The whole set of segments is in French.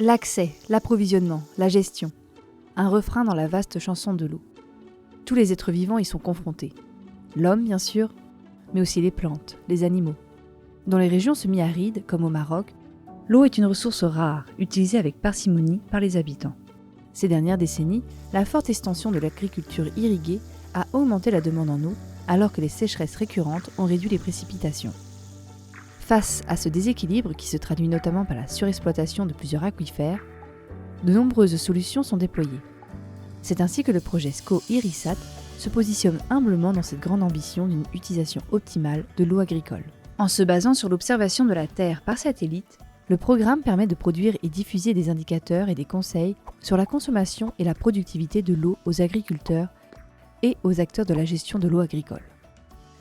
L'accès, l'approvisionnement, la gestion. Un refrain dans la vaste chanson de l'eau. Tous les êtres vivants y sont confrontés. L'homme, bien sûr, mais aussi les plantes, les animaux. Dans les régions semi-arides, comme au Maroc, l'eau est une ressource rare, utilisée avec parcimonie par les habitants. Ces dernières décennies, la forte extension de l'agriculture irriguée a augmenté la demande en eau, alors que les sécheresses récurrentes ont réduit les précipitations. Face à ce déséquilibre, qui se traduit notamment par la surexploitation de plusieurs aquifères, de nombreuses solutions sont déployées. C'est ainsi que le projet SCO-IRISAT se positionne humblement dans cette grande ambition d'une utilisation optimale de l'eau agricole. En se basant sur l'observation de la Terre par satellite, le programme permet de produire et diffuser des indicateurs et des conseils sur la consommation et la productivité de l'eau aux agriculteurs et aux acteurs de la gestion de l'eau agricole.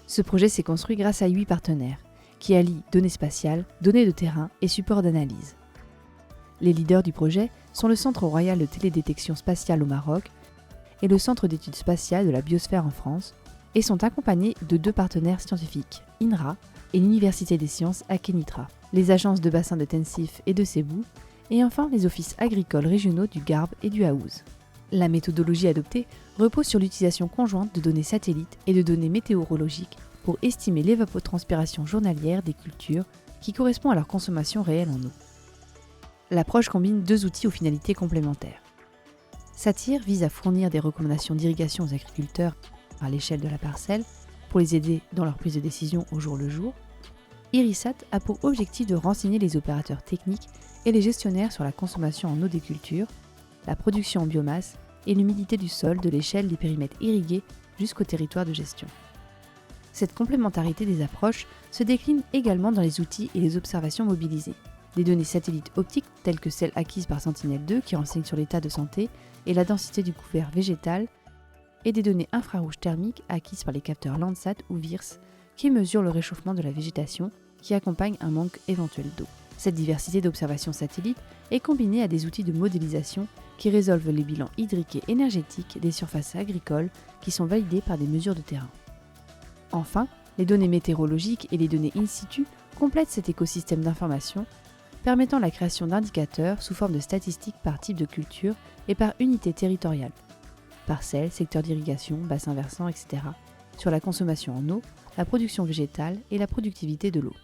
Ce projet s'est construit grâce à 8 partenaires, qui allient données spatiales, données de terrain et supports d'analyse. Les leaders du projet sont le Centre royal de télédétection spatiale au Maroc et le Centre d'études spatiales de la biosphère en France, et sont accompagnés de 2 partenaires scientifiques, INRA et l'Université des sciences à Kenitra, les agences de bassin de Tensift et de Sebou, et enfin les offices agricoles régionaux du Garb et du Haouz. La méthodologie adoptée repose sur l'utilisation conjointe de données satellites et de données météorologiques pour estimer l'évapotranspiration journalière des cultures qui correspond à leur consommation réelle en eau. L'approche combine 2 outils aux finalités complémentaires. SATIR vise à fournir des recommandations d'irrigation aux agriculteurs à l'échelle de la parcelle pour les aider dans leur prise de décision au jour le jour. IRISAT a pour objectif de renseigner les opérateurs techniques et les gestionnaires sur la consommation en eau des cultures, la production en biomasse et l'humidité du sol de l'échelle des périmètres irrigués jusqu'au territoire de gestion. Cette complémentarité des approches se décline également dans les outils et les observations mobilisées. Des données satellites optiques telles que celles acquises par Sentinelle-2 qui renseignent sur l'état de santé et la densité du couvert végétal, et des données infrarouges thermiques acquises par les capteurs Landsat ou VIRS qui mesurent le réchauffement de la végétation qui accompagne un manque éventuel d'eau. Cette diversité d'observations satellites est combinée à des outils de modélisation qui résolvent les bilans hydriques et énergétiques des surfaces agricoles qui sont validés par des mesures de terrain. Enfin, les données météorologiques et les données in situ complètent cet écosystème d'information, permettant la création d'indicateurs sous forme de statistiques par type de culture et par unité territoriale, parcelles, secteur d'irrigation, bassin versant, etc., sur la consommation en eau, la production végétale et la productivité de l'eau.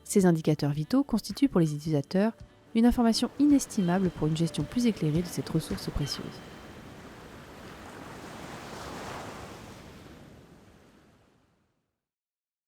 Ces indicateurs vitaux constituent pour les utilisateurs une information inestimable pour une gestion plus éclairée de cette ressource précieuse.